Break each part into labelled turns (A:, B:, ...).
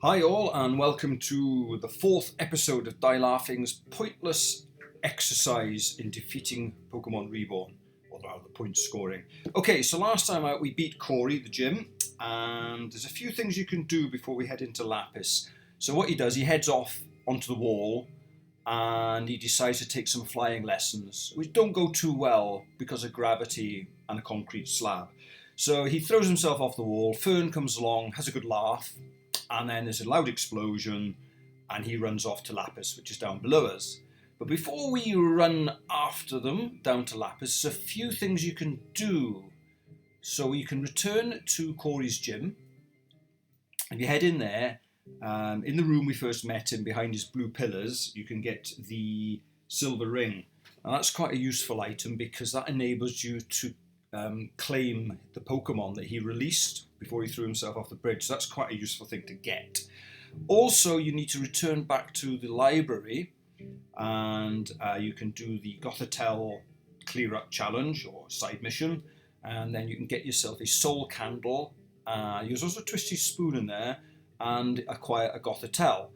A: Hi all and welcome to the fourth episode of Die Laughing's pointless exercise in defeating Pokemon Reborn, or rather the point scoring. Okay, so last time out we beat Corey, the gym, and there's a few things you can do before we head into Lapis. So what he does, he heads off onto the wall and he decides to take some flying lessons, which don't go too well because of gravity and a concrete slab. So he throws himself off the wall, Fern comes along, has a good laugh, and then there's a loud explosion and he runs off to Lapis, which is down below us. But before we run after them down to Lapis, there's a few things you can do. So you can return to Corey's gym. If you head in there, in the room we first met him, behind his blue pillars, you can get the silver ring. And that's quite a useful item because that enables you to claim the Pokemon that he released before he threw himself off the bridge. So that's quite a useful thing to get. Also, you need to return back to the library and you can do the Gothitelle clear up challenge or side mission, and then you can get yourself a soul candle. There's also a twisty spoon in there and acquire a Gothitelle.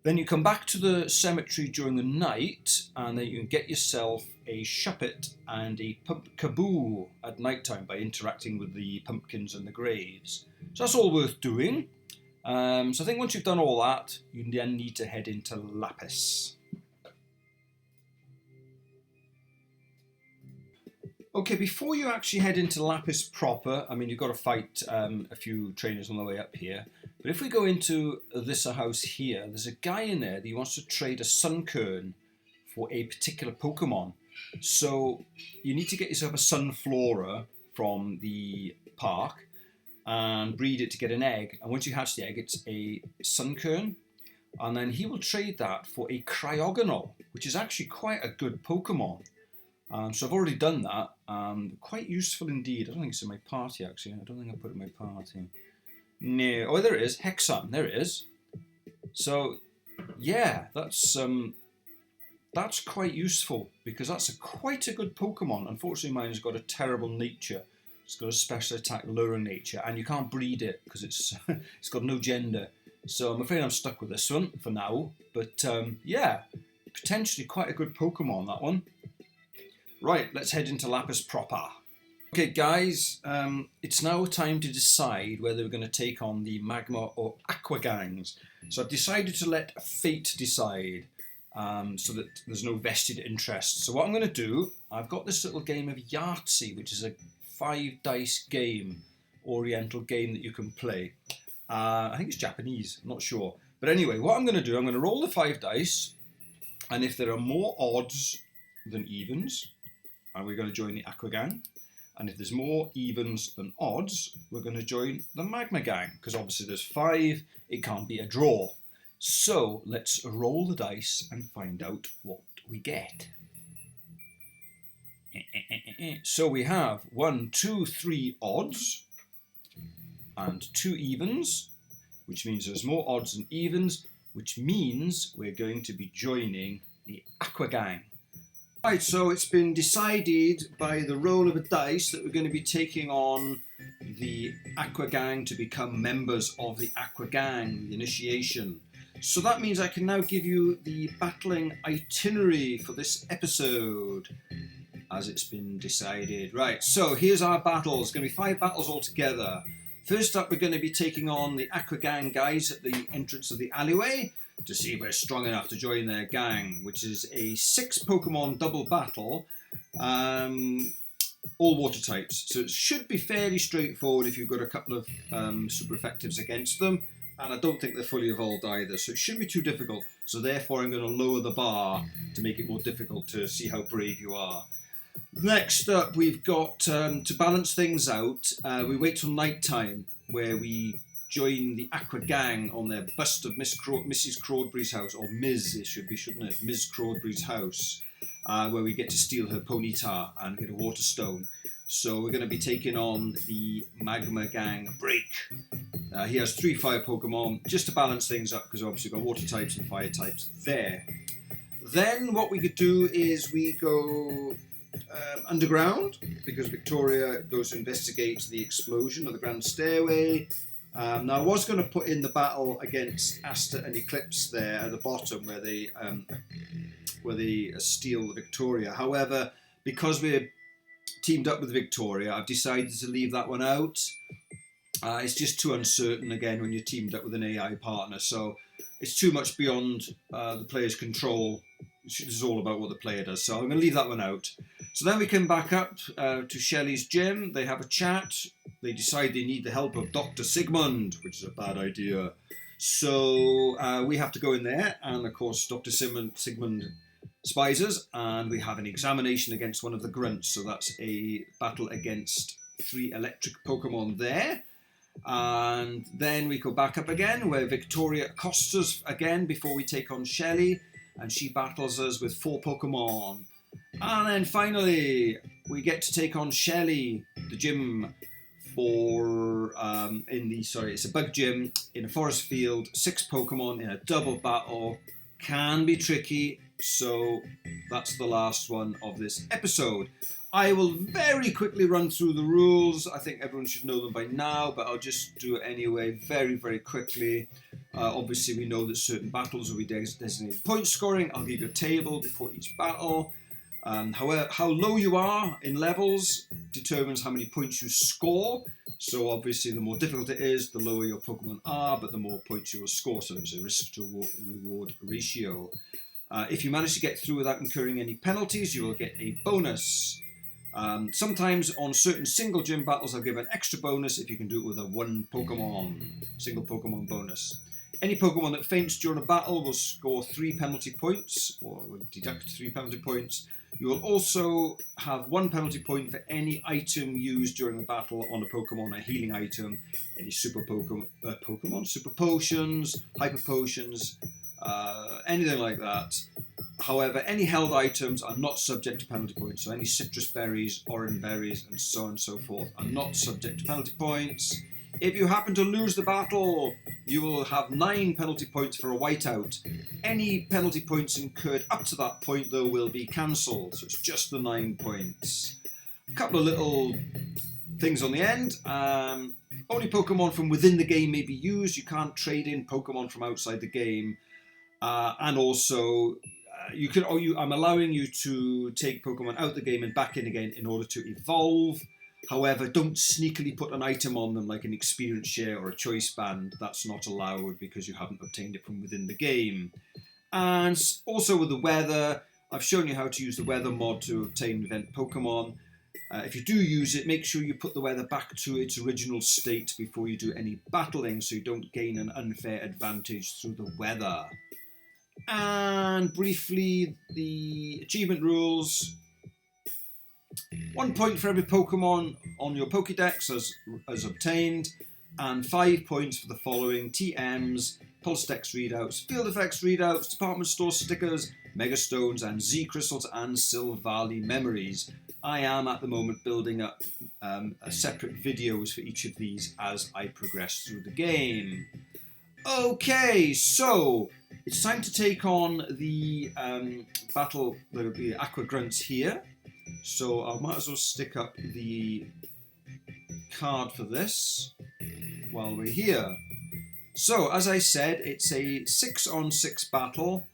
A: Then you come back to the cemetery during the night and then you can get yourself a Shuppet and a Pumpkaboo at night time by interacting with the pumpkins and the graves. So that's all worth doing. So I think once you've done all that, you then need to head into Lapis. Okay, before you actually head into Lapis proper, I mean, you've got to fight a few trainers on the way up here. But if we go into this house here, there's a guy in there that wants to trade a Sunkern for a particular Pokemon. So you need to get yourself a Sunflora from the park and breed it to get an egg. And once you hatch the egg, it's a Sunkern. And then he will trade that for a Cryogonal, which is actually quite a good Pokemon. So I've already done that. Quite useful indeed. I don't think it's in my party actually. I don't think I put it in my party. No. Oh, there it is. Hexam. There it is. So yeah, that's quite useful because that's quite a good Pokemon. Unfortunately, mine has got a terrible nature. It's got a special attack luring nature, and you can't breed it because it's got no gender. So I'm afraid I'm stuck with this one for now. But yeah, potentially quite a good Pokemon, that one. Right, let's head into Lapis proper. Okay guys, it's now time to decide whether we're going to take on the Magma or Aqua gangs. So I've decided to let fate decide so that there's no vested interest. So what I'm going to do, I've got this little game of Yahtzee, which is a 5-dice game, oriental game that you can play. I think it's Japanese, I'm not sure. But anyway, what I'm going to do, I'm going to roll the 5 dice, and if there are more odds than evens, we're going to join the Aqua Gang. And if there's more evens than odds, we're going to join the Magma Gang. Because obviously there's 5, it can't be a draw. So let's roll the dice and find out what we get. So we have 1, 2, 3 odds and 2 evens, which means there's more odds than evens, which means we're going to be joining the Aqua Gang. Right, so it's been decided by the roll of a dice that we're going to be taking on the Aqua Gang to become members of the Aqua Gang, the initiation. So that means I can now give you the battling itinerary for this episode, as it's been decided. Right, so here's our battles. It's going to be 5 battles altogether. First up, we're going to be taking on the Aqua Gang guys at the entrance of the alleyway to see if we're strong enough to join their gang, which is a 6 Pokemon double battle, all water types. So it should be fairly straightforward if you've got a couple of super effectives against them, and I don't think they're fully evolved either, so it shouldn't be too difficult. So therefore I'm going to lower the bar to make it more difficult to see how brave you are. Next up, we've got, to balance things out, we wait till night time, where we join the Aqua Gang on their bust of Mrs. Crawdberry's house, or Ms. it should be, shouldn't it? Ms. Crawdberry's house, where we get to steal her Ponyta and get a water stone. So we're going to be taking on the Magma Gang Break. He has 3 fire Pokemon, just to balance things up, because obviously we've got water types and fire types there. Then what we could do is we go underground, because Victoria goes to investigate the explosion of the Grand Stairway.
B: Now I was going to put in the battle against Asta and Eclipse there at the bottom where they steal Victoria. However, because we're teamed up with Victoria, I've decided to leave that one out. It's just too uncertain again when you're teamed up with an AI partner, so it's too much beyond the player's control. It's all about what the player does, so I'm going to leave that one out. So then we come back up to Shelley's gym. They have a chat. They decide they need the help of Dr. Sigmund, which is a bad idea. So we have to go in there, and of course Dr. Sigmund spies us, and we have an examination against one of the grunts. So that's a battle against 3 electric Pokemon there. And then we go back up again where Victoria accosts us again before we take on Shelley, and she battles us with 4 Pokemon. And then finally we get to take on Shelley, the gym for it's a bug gym in a forest field, 6 Pokemon in a double battle. Can be tricky, so that's the last one of this episode. I will very quickly run through the rules. I think everyone should know them by now, but I'll just do it anyway very, very quickly. Obviously, we know that certain battles will be designated point scoring. I'll give you a table before each battle. However, how low you are in levels determines how many points you score. So obviously, the more difficult it is, the lower your Pokemon are, but the more points you will score. So there's a risk to reward ratio. If you manage to get through without incurring any penalties, you will get a bonus. Sometimes on certain single gym battles, I'll give an extra bonus if you can do it with a 1 Pokemon, single Pokemon bonus. Any Pokemon that faints during a battle will score 3 penalty points, or will deduct 3 penalty points. You will also have 1 penalty point for any item used during the battle on a Pokemon, a healing item, any super super potions, hyper potions, anything like that. However, any held items are not subject to penalty points, so any citrus berries, orange berries, and so on and so forth are not subject to penalty points. If you happen to lose the battle, you will have 9 penalty points for a whiteout. Any penalty points incurred up to that point, though, will be cancelled, so it's just the 9 points. A couple of little things on the end. Only Pokemon from within the game may be used. You can't trade in Pokemon from outside the game. And also, I'm allowing you to take Pokemon out of the game and back in again in order to evolve. However, don't sneakily put an item on them like an experience share or a choice band. That's not allowed because you haven't obtained it from within the game. And also with the weather, I've shown you how to use the weather mod to obtain event Pokemon. If you do use it, make sure you put the weather back to its original state before you do any battling so you don't gain an unfair advantage through the weather. And briefly, the achievement rules. 1 point for every Pokemon on your Pokédex as obtained, and 5 points for the following: TMs, Pulse-Dex readouts, Field Effects readouts, Department Store stickers, Mega Stones, and Z Crystals and Silvally memories. I am at the moment building up separate videos for each of these as I progress through the game. Okay, so it's time to take on the battle, the Aqua Grunts here. So I might as well stick up the card for this while we're here. So as I said, it's a 6-on-6 battle.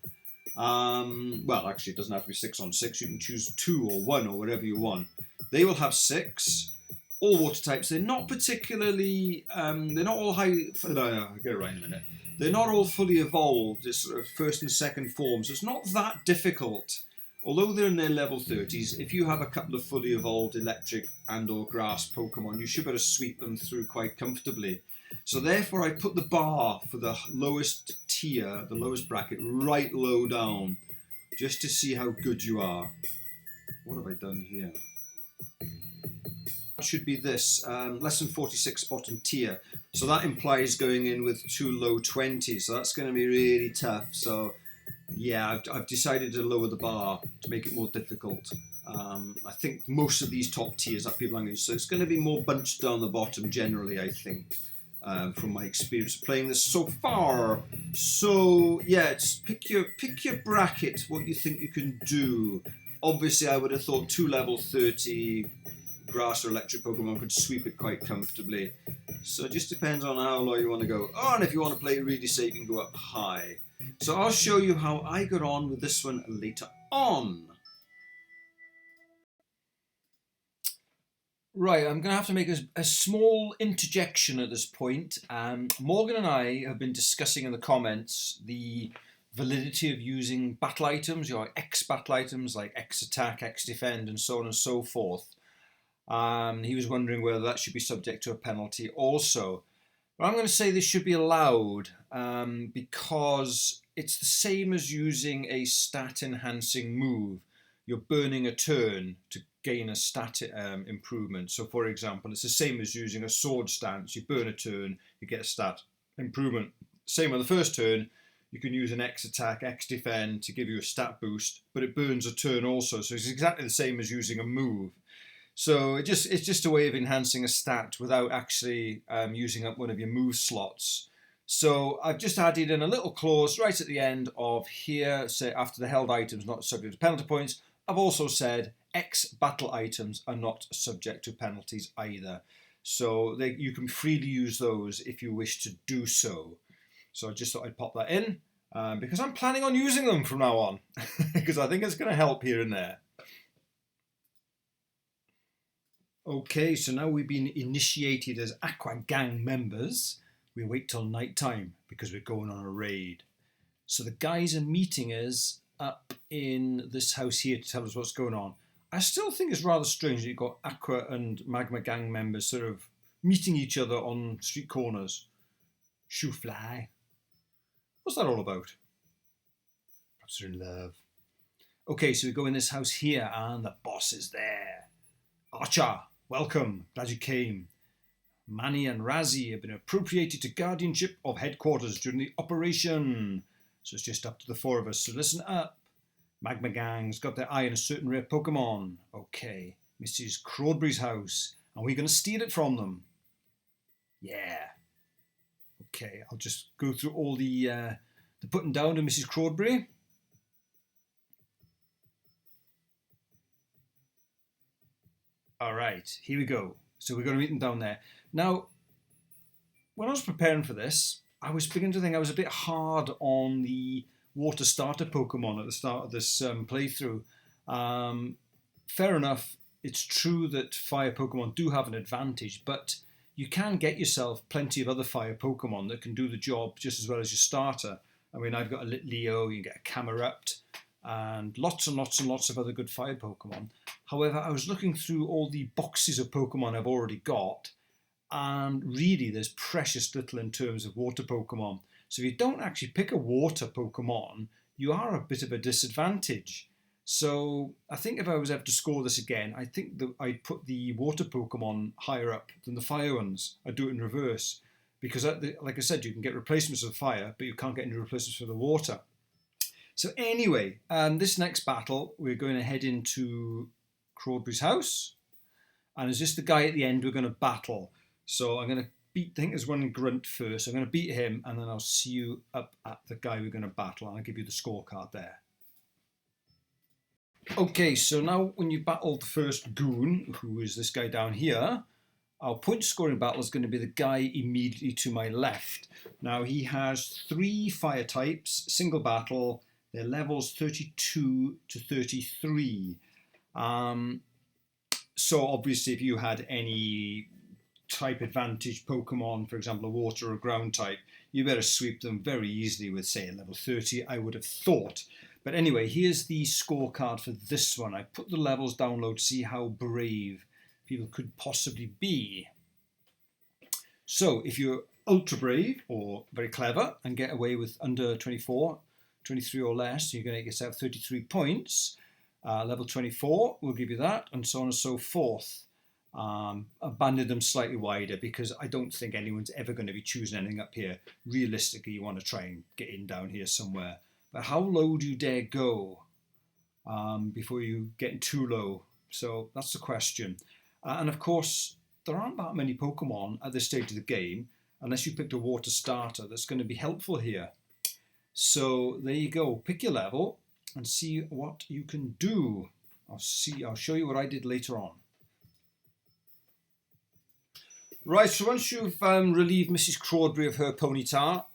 B: Well, actually, it doesn't have to be 6-on-6. You can choose 2 or 1 or whatever you want. They will have 6. All water types. They're not particularly. They're not all high. No, I'll get it right in a minute. They're not all fully evolved. It's sort of first and second forms. It's not that difficult. Although they're in their level 30s, if you have a couple of fully evolved electric and or grass Pokemon, you should be able to sweep them through quite comfortably. So therefore I put the bar for the lowest tier, the lowest bracket, right low down, just to see how good you are. What have I done here? It should be this, less than 46 bottom tier. So that implies going in with 2 low 20s, so that's going to be really tough. So yeah, I've decided to lower the bar to make it more difficult. I think most of these top tiers that people are going to, so it's going to be more bunched down the bottom generally, I think, from my experience of playing this so far. So yeah, it's pick your bracket, what you think you can do. Obviously, I would have thought 2 level 30 grass or electric Pokemon could sweep it quite comfortably. So it just depends on how low you want to go. Oh, and if you want to play it really safe, you can go up high. So I'll show you how I got on with this one later on.
A: Right, I'm going to have to make a small interjection at this point. Morgan and I have been discussing in the comments the validity of using battle items, your X battle items like X attack, X defend, and so on and so forth. He was wondering whether that should be subject to a penalty also. But I'm going to say this should be allowed because it's the same as using a stat enhancing move. You're burning a turn to gain a stat improvement. So for example, it's the same as using a sword stance. You burn a turn, you get a stat improvement. Same on the first turn, you can use an X attack, X defend to give you a stat boost, but it burns a turn also. So it's exactly the same as using a move. So it's just a way of enhancing a stat without actually using up one of your move slots. So I've just added in a little clause right at the end of here, say after the held items not subject to penalty points. I've also said X battle items are not subject to penalties either. So you can freely use those if you wish to do so. So I just thought I'd pop that in because I'm planning on using them from now on because I think it's going to help here and there. Okay, so now we've been initiated as Aqua Gang members. We wait till night time because we're going on a raid. So the guys are meeting us up in this house here to tell us what's going on. I still think it's rather strange that you've got Aqua and Magma Gang members sort of meeting each other on street corners. Shoo fly. What's that all about? Perhaps they're in love. Okay, so we go in this house here and the boss is there. Archer, welcome. Glad you came. Manny and Razzie have been appropriated to guardianship of headquarters during the operation. So it's just up to the four of us. So listen up. Magma Gang's got their eye on a certain rare Pokemon. Okay, Mrs. Crawdberry's house. And we're going to steal it from them. Yeah. Okay, I'll just go through all the putting down to Mrs. Crawdberry. All right, here we go. So we're going to meet them down there. Now, when I was preparing for this, I was beginning to think I was a bit hard on the water starter Pokemon at the start of this playthrough. Fair enough, it's true that fire Pokemon do have an advantage, but you can get yourself plenty of other fire Pokemon that can do the job just as well as your starter. I mean, I've got a Leo, you can get a Camerupt, and lots and lots and lots of other good fire Pokemon. However, I was looking through all the boxes of Pokemon I've already got, and really there's precious little in terms of water Pokemon. So if you don't actually pick a water Pokemon, you are a bit of a disadvantage. So I think if I was ever to score this again, I think that I'd put the water Pokemon higher up than the fire ones. I'd do it in reverse. Because like I said, you can get replacements for the fire, but you can't get any replacements for the water. So anyway, this next battle, we're going to head into Crawdberry's house. And it's just the guy at the end we're going to battle. So I'm going to I think there's one grunt first. I'm going to beat him, and then I'll see you up at the guy we're going to battle, and I'll give you the scorecard there. Okay, so now when you battle the first goon, who is this guy down here, our point scoring battle is going to be the guy immediately to my left. Now he has 3 fire types, single battle, their levels 32 to 33. So obviously if you had any type advantage Pokemon, for example a water or ground type, you better sweep them very easily with say a level 30, I would have thought. But anyway, here's the scorecard for this one. I put the levels down low to see how brave people could possibly be. So if you're ultra brave or very clever and get away with under 24, 23 or less, you're going to get yourself 33 points. Level 24 will give you that, and so on and so forth. I've banded them slightly wider because I don't think anyone's ever going to be choosing anything up here. Realistically, you want to try and get in down here somewhere. But how low do you dare go before you get too low? So that's the question. And of course, there aren't that many Pokemon at this stage of the game, unless you picked a water starter that's going to be helpful here. So there you go. Pick your level and see what you can do. I'll show you what I did later on. Right, so once you've relieved Mrs. Crawdberry of her ponyta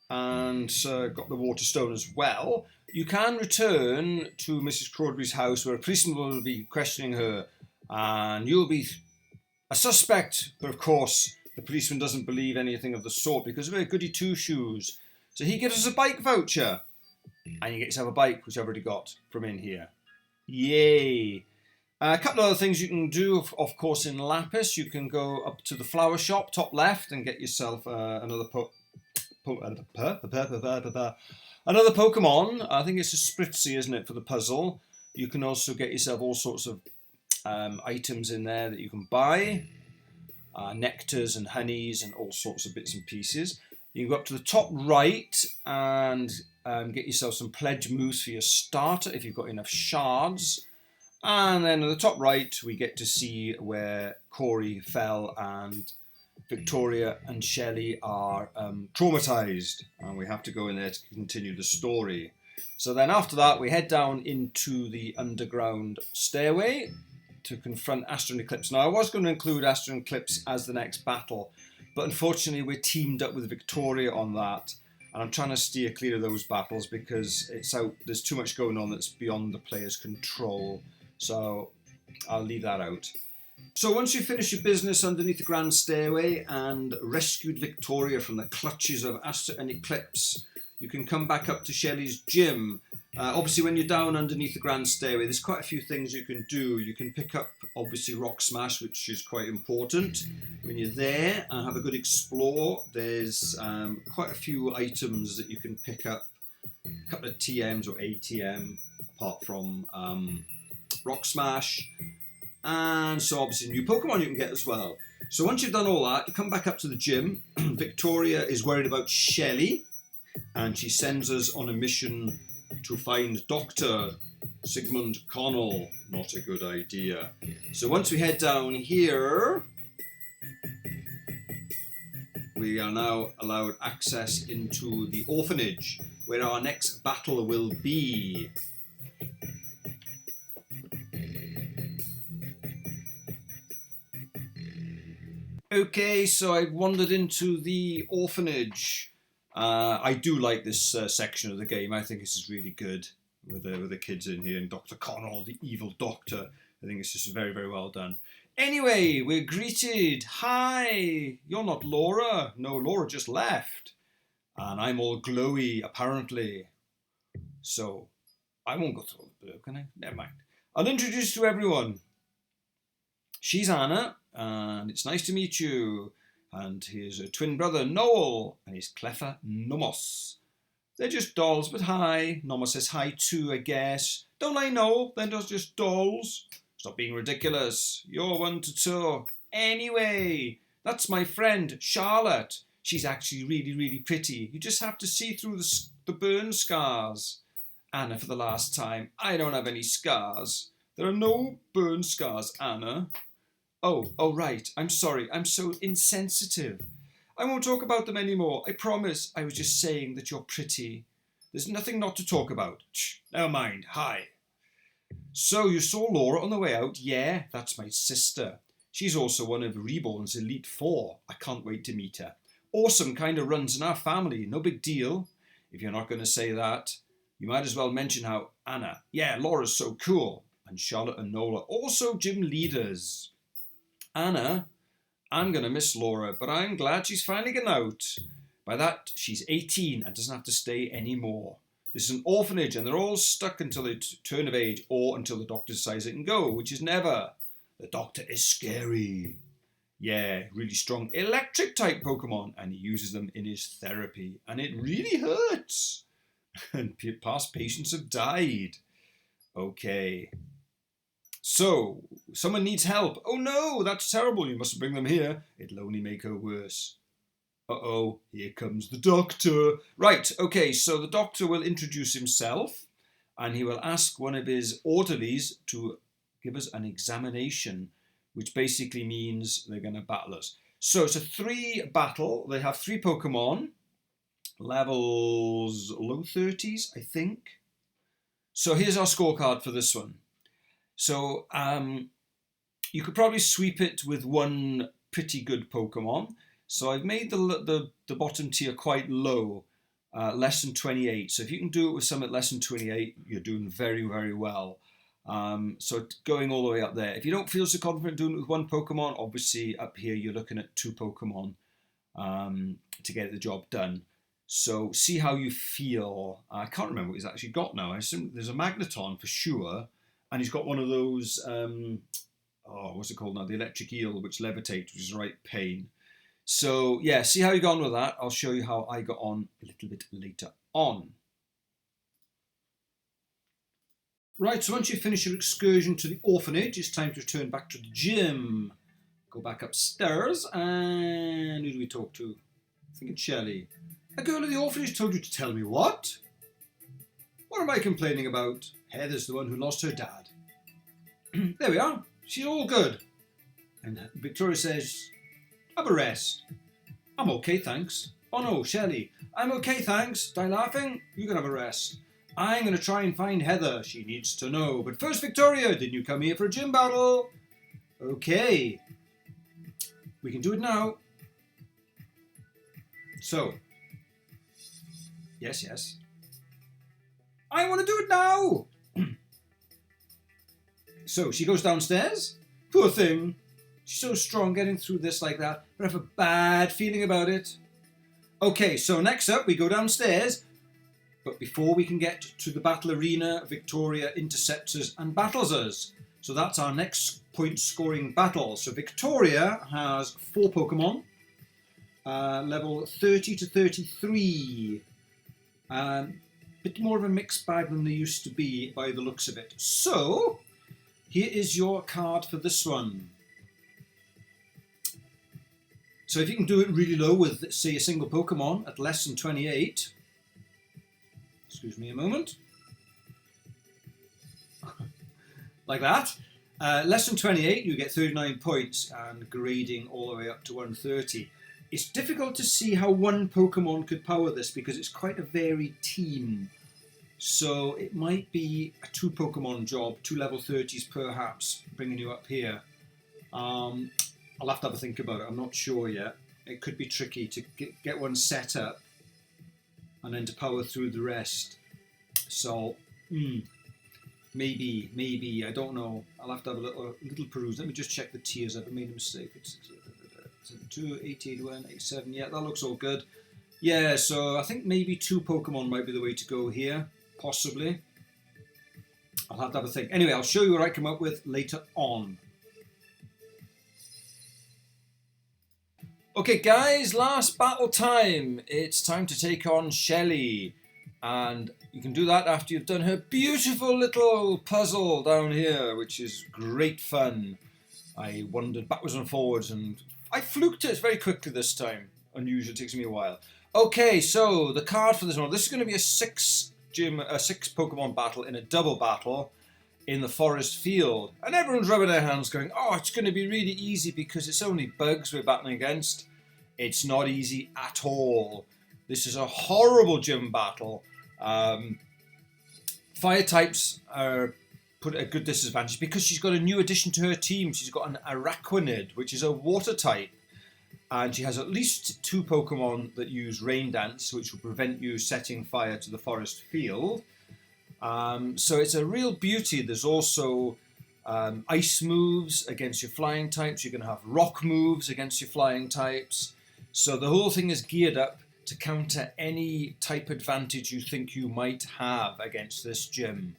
A: and got the water stone as well, you can return to Mrs. Crawdberry's house where a policeman will be questioning her and you'll be a suspect. But of course, the policeman doesn't believe anything of the sort because we're goody two-shoes. So he gives us a bike voucher and you get yourself a bike, which I've already got from in here. Yay! A couple of other things you can do, of course, in Lapis. You can go up to the flower shop, top left, and get yourself another Pokemon. I think it's a Spritzy, isn't it, for the puzzle? You can also get yourself all sorts of items in there that you can buy. Nectars and honeys and all sorts of bits and pieces. You can go up to the top right and get yourself some pledge moves for your starter if you've got enough shards. And then at the top right, we get to see where Corey fell and Victoria and Shelley are traumatized. And we have to go in there to continue the story. So then after that, we head down into the underground stairway to confront Astro and Eclipse. Now, I was going to include Astro and Eclipse as the next battle, but unfortunately, we're teamed up with Victoria on that. And I'm trying to steer clear of those battles because there's too much going on that's beyond the player's control. So I'll leave that out. So once you finish your business underneath the grand stairway and rescued Victoria from the clutches of Astro and Eclipse, you can come back up to Shelley's gym. Obviously, when you're down underneath the grand stairway, there's quite a few things you can do. You can pick up, obviously, Rock Smash, which is quite important. When you're there and have a good explore, there's quite a few items that you can pick up. A couple of TMs or ATM, apart from Rock Smash. And so, obviously, new Pokemon you can get as well. So once you've done all that, you come back up to the gym. Victoria is worried about Shelley, and she sends us on a mission to find Dr. Sigmund Connell. Not a good idea. So once we head down here, we are now allowed access into the orphanage, where our next battle will be. Okay, so I wandered into the orphanage. I do like this section of the game. I think this is really good with the kids in here and Dr. Connell, the evil doctor. I think it's just very, very well done. Anyway, we're greeted. Hi, you're not Laura. No, Laura just left. And I'm all glowy, apparently. So, I won't go through the blurb, can I? Never mind. I'll introduce you to everyone. She's Anna, and it's nice to meet you. And here's her twin brother, Noel, and his clever Nomos. They're just dolls, but hi. Nomos says hi too, I guess. Don't I know? They're not just dolls. Stop being ridiculous. You're one to talk. Anyway, that's my friend, Charlotte. She's actually really, really pretty. You just have to see through the burn scars. Anna, for the last time, I don't have any scars. There are no burn scars, Anna. Oh, right. I'm sorry. I'm so insensitive. I won't talk about them anymore. I promise. I was just saying that you're pretty. There's nothing not to talk about. Shh, never mind. Hi. So you saw Laura on the way out? Yeah, that's my sister. She's also one of Reborn's Elite Four. I can't wait to meet her. Awesome, kind of runs in our family. No big deal. If you're not going to say that, you might as well mention how Anna, yeah, Laura's so cool. And Charlotte and Nola, also gym leaders. Anna, I'm going to miss Laura, but I'm glad she's finally getting out. By that, she's 18 and doesn't have to stay anymore. This is an orphanage and they're all stuck until they turn of age or until the doctor decides they can go, which is never. The doctor is scary. Yeah, really strong electric type Pokemon, and he uses them in his therapy, and it really hurts. And past patients have died. Okay. So, someone needs help. Oh no, that's terrible. You mustn't bring them here. It'll only make her worse. Uh-oh, here comes the doctor. Right, okay, so the doctor will introduce himself and he will ask one of his orderlies to give us an examination, which basically means they're going to battle us. So it's a 3 battle. They have 3 Pokemon, levels low 30s, I think. So here's our scorecard for this one. So you could probably sweep it with 1 pretty good Pokemon. So I've made the bottom tier quite low, less than 28. So if you can do it with some at less than 28, you're doing very, very well. So going all the way up there. If you don't feel so confident doing it with one Pokemon, obviously up here you're looking at 2 Pokemon to get the job done. So see how you feel. I can't remember what he's actually got now. I assume there's a Magneton for sure, and he's got one of those, what's it called now? The electric eel, which levitates, which is a right pain. So yeah, see how you got on with that. I'll show you how I got on a little bit later on. Right, so once you finish your excursion to the orphanage, it's time to return back to the gym. Go back upstairs, and who do we talk to? I think it's Shelley. A girl at the orphanage told you to tell me what? What am I complaining about? Heather's the one who lost her dad. There we are. She's all good. And Victoria says, have a rest. I'm okay, thanks. Oh no, Shelley. I'm okay, thanks. Die laughing? You can have a rest. I'm going to try and find Heather. She needs to know. But first, Victoria, didn't you come here for a gym battle? Okay. We can do it now. So. Yes. I want to do it now. So she goes downstairs. Poor thing. She's so strong getting through this like that, but I have a bad feeling about it. Okay, so next up we go downstairs, but before we can get to the battle arena, Victoria intercepts us and battles us. So that's our next point scoring battle. So Victoria has 4 Pokemon, level 30 to 33. A bit more of a mixed bag than they used to be by the looks of it. So here is your card for this one. So if you can do it really low with, say, a single Pokemon at less than 28, excuse me a moment, like that, less than 28 you get 39 points and grading all the way up to 130. It's difficult to see how one Pokemon could power this because it's quite a varied team. So it might be a 2 Pokemon job, 2 level 30s perhaps, bringing you up here. I'll have to have a think about it. I'm not sure yet. It could be tricky to get one set up and then to power through the rest. So maybe, I don't know. I'll have to have a little peruse. Let me just check the tiers. I've made a mistake. It's 72, 80, 81, 87. Yeah, that looks all good. Yeah, so I think maybe 2 Pokemon might be the way to go here. Possibly. I'll have to have a think. Anyway, I'll show you what I come up with later on. Okay guys, last battle time. It's time to take on Shelley. And you can do that after you've done her beautiful little puzzle down here, which is great fun. I wandered backwards and forwards and I fluked it very quickly this time. Unusual, it takes me a while. Okay, so the card for this one. This is going to be a 6 Pokemon battle in a double battle in the forest field. And everyone's rubbing their hands going, oh, it's going to be really easy because it's only bugs we're battling against. It's not easy at all. This is a horrible gym battle. Fire types are put at a good disadvantage because she's got a new addition to her team. She's got an Araquanid, which is a water type. And she has at least 2 Pokemon that use Rain Dance, which will prevent you setting fire to the forest field. So it's a real beauty. There's also ice moves against your flying types. You're going to have rock moves against your flying types. So the whole thing is geared up to counter any type advantage you think you might have against this gym.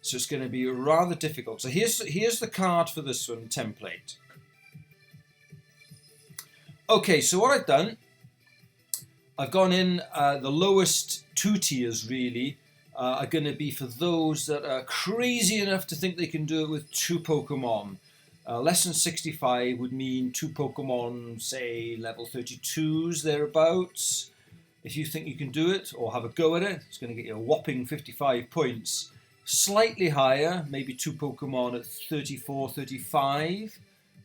A: So it's going to be rather difficult. So here's the card for this one, template. Okay, so what I've done, I've gone in, the lowest 2 tiers really are going to be for those that are crazy enough to think they can do it with 2 Pokemon. Less than 65 would mean 2 Pokemon, say level 32s, thereabouts. If you think you can do it or have a go at it, it's going to get you a whopping 55 points. Slightly higher, maybe 2 Pokemon at 34, 35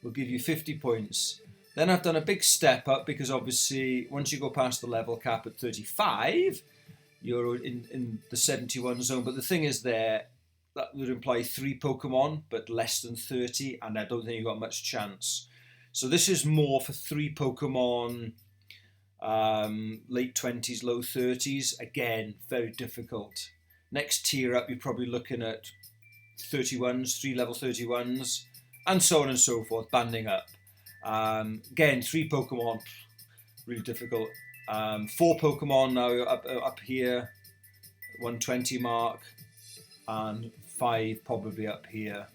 A: will give you 50 points. Then I've done a big step up because obviously once you go past the level cap at 35, you're in the 71 zone. But the thing is that would imply 3 Pokemon, but less than 30, and I don't think you've got much chance. So this is more for 3 Pokemon, late 20s, low 30s. Again, very difficult. Next tier up, you're probably looking at 31s, 3 level 31s, and so on and so forth, banding up. Again, 3 Pokemon, really difficult. 4 Pokemon now up here, 120 mark, and 5 probably up here.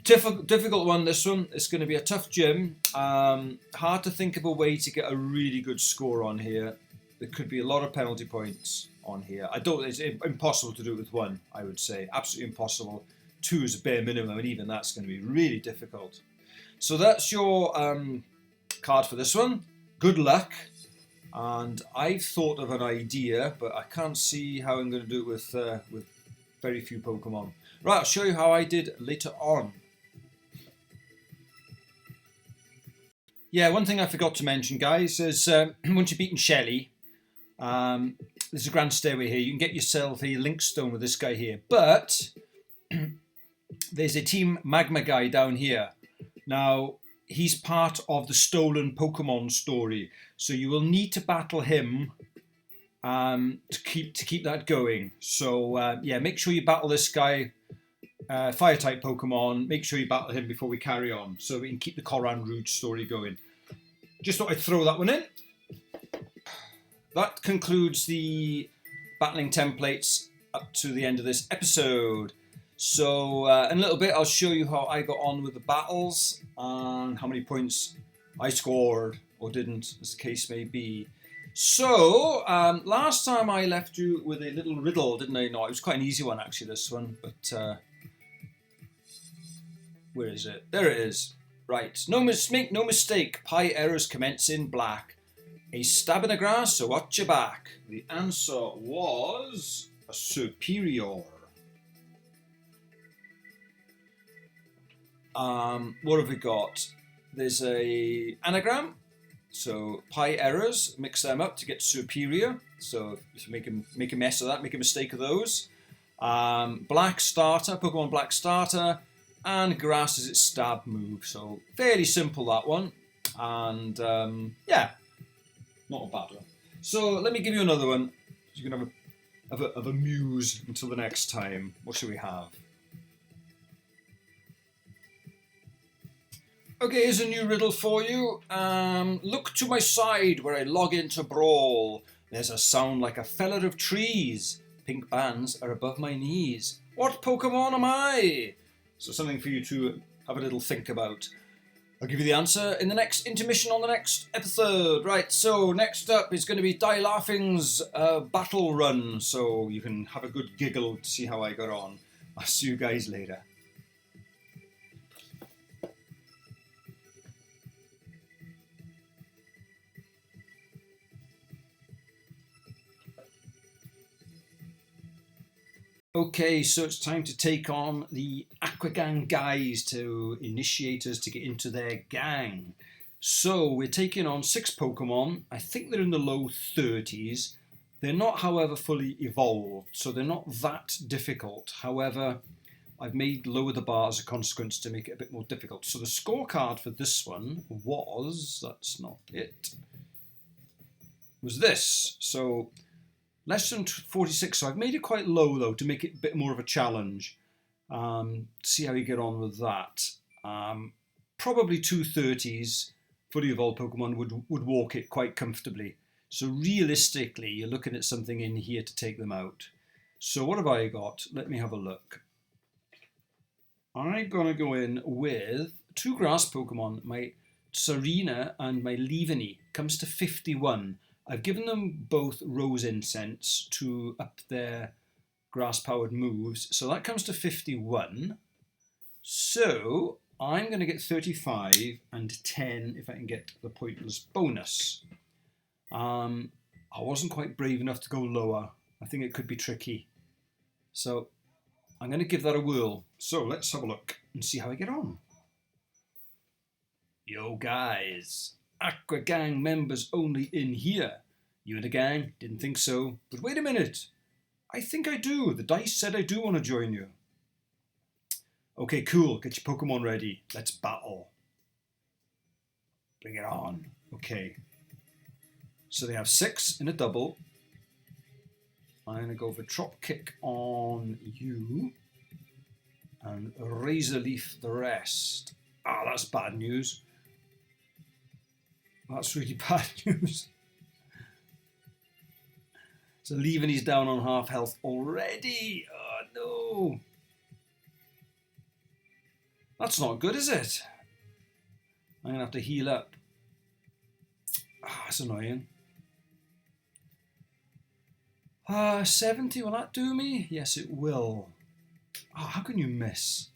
A: Difficult one, this one. It's going to be a tough gym. Hard to think of a way to get a really good score on here. There could be a lot of penalty points on here. It's impossible to do it with 1, I would say. Absolutely impossible. 2 is a bare minimum, and even that's going to be really difficult. So that's your card for this one. Good luck. And I've thought of an idea, but I can't see how I'm going to do it with very few Pokemon. Right, I'll show you how I did later on. Yeah, one thing I forgot to mention, guys, is once you've beaten Shelly, there's a grand stairway here. You can get yourself a link stone with this guy here. But there's a Team Magma guy down here. Now, he's part of the stolen Pokemon story. So you will need to battle him to keep that going. So, yeah, make sure you battle this guy. Fire-type Pokemon, make sure you battle him before we carry on, so we can keep the Koran Rouge story going. Just thought I'd throw that one in. That concludes the battling templates up to the end of this episode. So in a little bit I'll show you how I got on with the battles and how many points I scored or didn't, as the case may be. So, last time I left you with a little riddle, didn't I? No, it was quite an easy one actually, this one, but where is it? There it is. Right. Make no mistake. Pie errors commence in black. A stab in the grass, so watch your back. The answer was a superior. What have we got? There's a anagram. So pie errors, mix them up to get superior. So if you make a mess of that, make a mistake of those. Black starter, Pokemon Black starter. And grass is its stab move, so fairly simple that one, and yeah, not a bad one. So let me give you another one. You can have a muse until the next time. What should we have? Okay, here's a new riddle for you. Look to my side where I log in to brawl. There's a sound like a feller of trees. Pink bands are above my knees. What Pokemon am I? So something for you to have a little think about. I'll give you the answer in the next intermission on the next episode. Right, so next up is going to be Die Laughing's battle run. So you can have a good giggle to see how I got on. I'll see you guys later. Okay, so it's time to take on the Aqua Gang guys to initiate us to get into their gang. So we're taking on 6 Pokemon. I think they're in the low 30s. They're not, however, fully evolved, so they're not that difficult. However, I've made lower the bar as a consequence to make it a bit more difficult. So the scorecard for this one was, that's not it, was this. So less than 46, so I've made it quite low though to make it a bit more of a challenge. See how you get on with that. Probably 230s fully evolved Pokemon would walk it quite comfortably. So realistically, you're looking at something in here to take them out. So what have I got? Let me have a look. I'm going to go in with 2 grass Pokemon, my Serena and my Leaveney. Comes to 51. I've given them both Rose Incense to up their grass-powered moves, so that comes to 51. So I'm going to get 35 and 10 if I can get the pointless bonus. I wasn't quite brave enough to go lower. I think it could be tricky. So I'm going to give that a whirl. So let's have a look and see how I get on. Yo guys, Aqua Gang members only in here. You in the gang? Didn't think so. But wait a minute. I think I do. The dice said I do want to join you. Okay, cool. Get your Pokemon ready. Let's battle. Bring it on. Okay. So they have 6 in a double. I'm going to go for drop kick on you. And razor leaf the rest. Ah, that's bad news. That's really bad news. So leaving he's down on half health already. Oh no. That's not good, is it? I'm going to have to heal up. Ah, that's annoying. 70, will that do me? Yes, it will. Oh, how can you miss?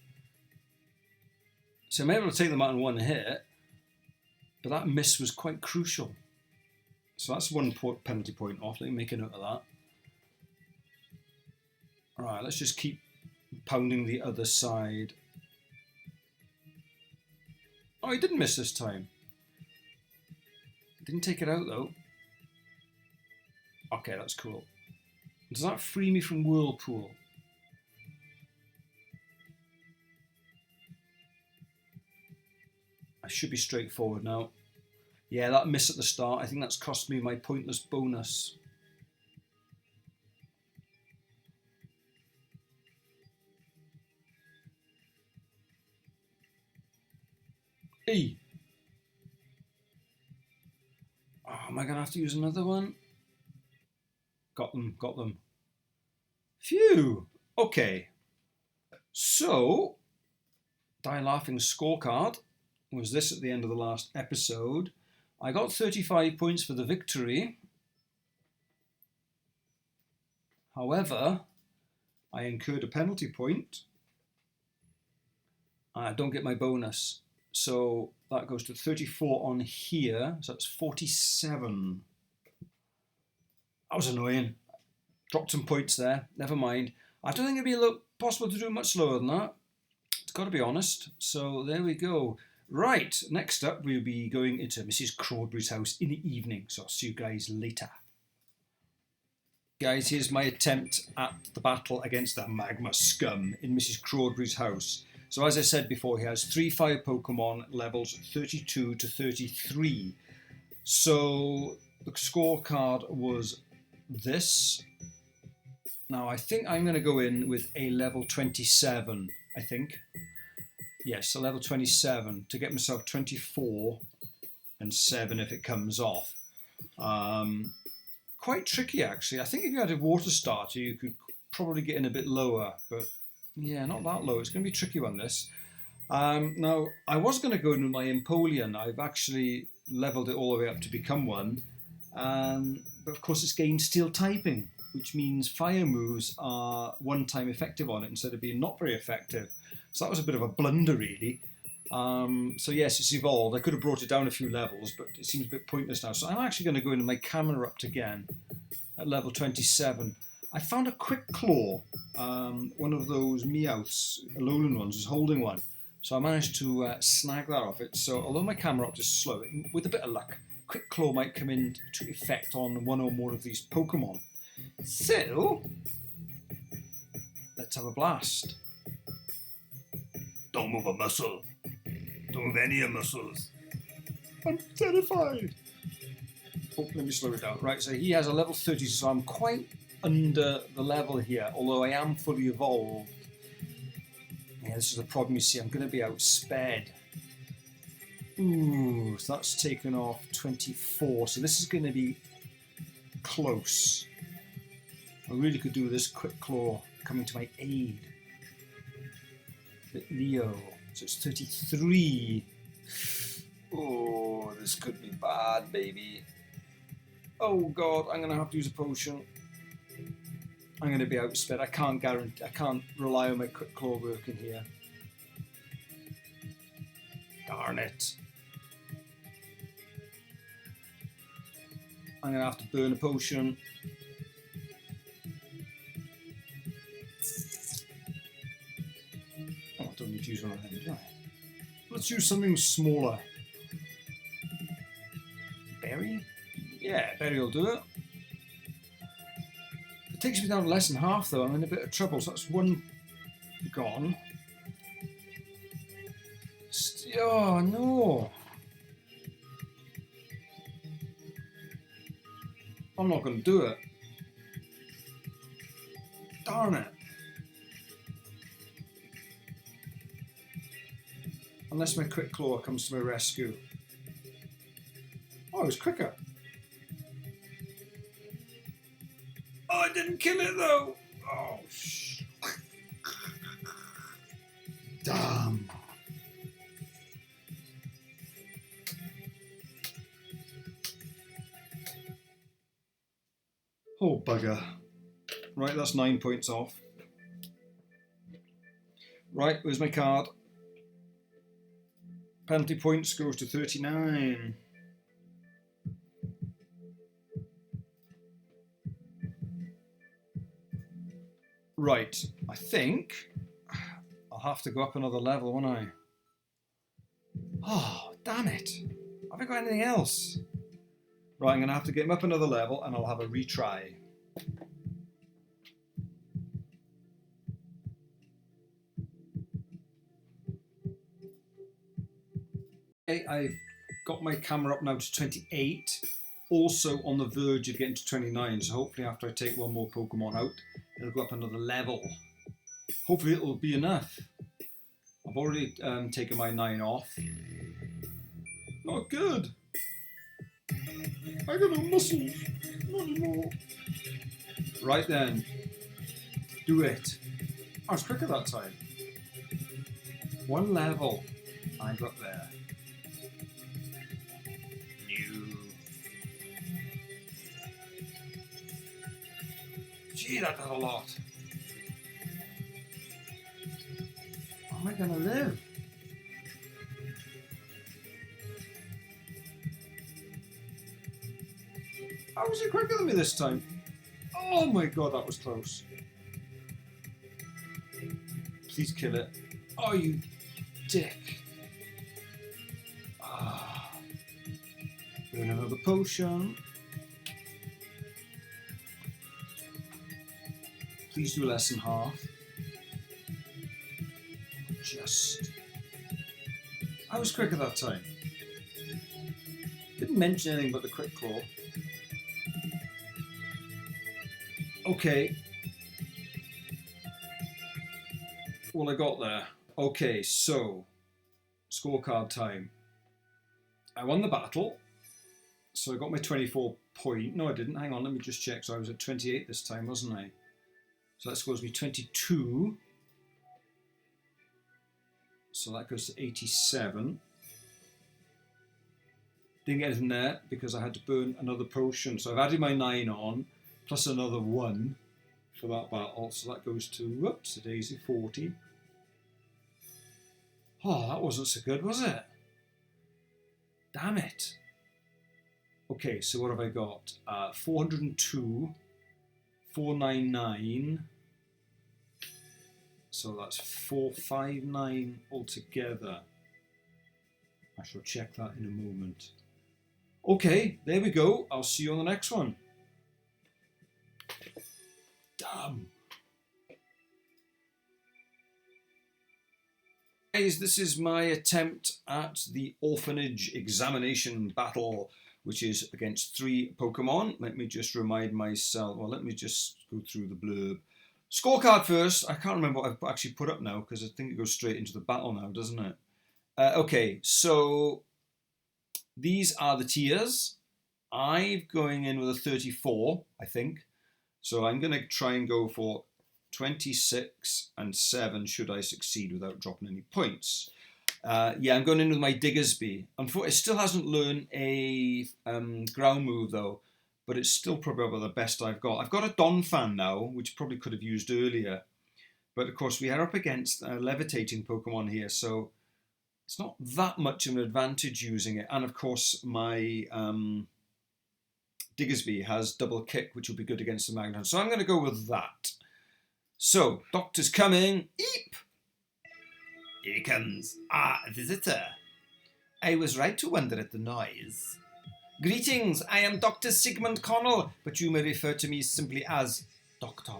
A: So I'm able to take them out in one hit, but that miss was quite crucial. So that's one penalty point off. Let me make a note of that. All right, let's just keep pounding the other side. Oh, he didn't miss this time. Didn't take it out though. Okay, that's cool. Does that free me from Whirlpool? I should be straightforward now. Yeah, that miss at the start, I think that's cost me my pointless bonus. E. Oh, am I going to have to use another one? Got them, got them. Phew! Okay. So, Die Laughing scorecard was this at the end of the last episode. I got 35 points for the victory. However, I incurred a penalty point. I don't get my bonus. So that goes to 34 on here. So that's 47. That was annoying. Dropped some points there. Never mind. I don't think it'd be possible to do much lower than that. It's got to be honest. So there we go. Right, next up we'll be going into Mrs. Crawdberry's house in the evening. So I'll see you guys later. Guys, here's my attempt at the battle against the magma scum in Mrs. Crawdberry's house. So as I said before, he has 3 fire Pokemon levels 32 to 33. So the scorecard was this. Now I think I'm going to go in with a level 27, I think. Yes, a level 27 to get myself 24 and 7 if it comes off. Quite tricky actually. I think if you had a water starter you could probably get in a bit lower, but yeah, not that low. It's going to be a tricky one, this. Now, I was going to go into my Empoleon. I've actually leveled it all the way up to become one. But of course it's gained steel typing, which means fire moves are one-time effective on it instead of being not very effective. So that was a bit of a blunder, really. So yes, it's evolved. I could have brought it down a few levels, but it seems a bit pointless now. So I'm actually going to go into my Camerupt again at level 27. I found a Quick Claw. One of those Meowths, Alolan ones, was holding one. So I managed to snag that off it. So although my Camerupt is slow, with a bit of luck, Quick Claw might come into effect on one or more of these Pokemon. So, let's have a blast.
C: Don't move a muscle. Don't move any of muscles.
A: I'm terrified. Oh, let me slow it down. Right, so he has a level 30, so I'm quite under the level here, although I am fully evolved. Yeah, this is the problem, you see. I'm going to be outsped. Ooh, so that's taken off 24. So this is going to be close. I really could do with this Quick Claw coming to my aid. But Leo, so it's 33. Oh, this could be bad, baby. Oh God, I'm going to have to use a potion. I'm going to be outsped. I can't guarantee. I can't rely on my Quick Claw working here. Darn it. I'm going to have to burn a potion. Oh, I don't need to use one of them, do I? Let's use something smaller. Berry? Yeah, berry will do it. It takes me down to less than half though. I'm in a bit of trouble, so that's one gone. Oh no! I'm not going to do it. Darn it. Unless my quick claw comes to my rescue. Oh, it was quicker. Oh, I didn't kill it though. Oh,
B: Damn.
A: Oh, bugger. Right, that's 9 points off. Right, where's my card? Penalty points goes to 39. Right, I think I'll have to go up another level, won't I? Oh, damn it. Have I got anything else? Right, I'm going to have to get him up another level and I'll have a retry. Okay, I've got my camera up now to 28. Also on the verge of getting to 29, so hopefully after I take one more Pokemon out, it'll go up another level. Hopefully it'll be enough. I've already taken my 9 off. Not good. I got no muscles. Not anymore. Right then. Do it. I was quicker that time. One level. I got there. New. Gee, that did a lot. How am I gonna live? How was it quicker than me this time? Oh my god, that was close. Please kill it. Oh, you dick. Ah. Burn another potion. Please do less than half. Just. I was quicker that time. Didn't mention anything but the quick claw. Okay. Well, I got there. Okay, so scorecard time. I won the battle, so I got my 24 point. No, I didn't. Hang on, let me just check. So I was at 28 this time, wasn't I? So that scores me 22. So that goes to 87. Didn't get anything there because I had to burn another potion. So I've added my 9 on, plus another 1 for that battle. So that goes to, whoops, a daisy, 40. Oh, that wasn't so good, was it? Damn it. Okay, so what have I got? 402, 499. So that's 459 altogether. I shall check that in a moment. Okay, there we go. I'll see you on the next one. Damn. Guys, this is my attempt at the orphanage examination battle, which is against 3 Pokemon. Let me just remind myself, well, let me just go through the blurb. Scorecard first. I can't remember what I've actually put up now because I think it goes straight into the battle now, doesn't it? Okay, so these are the tiers. I'm going in with a 34, I think. So I'm going to try and go for 26 and 7 should I succeed without dropping any points. Yeah, I'm going in with my Diggersby. Unfortunately, it still hasn't learned a ground move though, but it's still probably about the best I've got. I've got a Donphan now, which probably could have used earlier. But of course, we are up against a levitating Pokemon here, so it's not that much of an advantage using it. And of course, my Diggersby has double kick, which will be good against the Magneton. So I'm going to go with that. So, doctor's coming. Eep!
C: Here he comes. Ah, a visitor.
D: I was right to wonder at the noise. Greetings, I am Dr. Sigmund Connell, but you may refer to me simply as Doctor.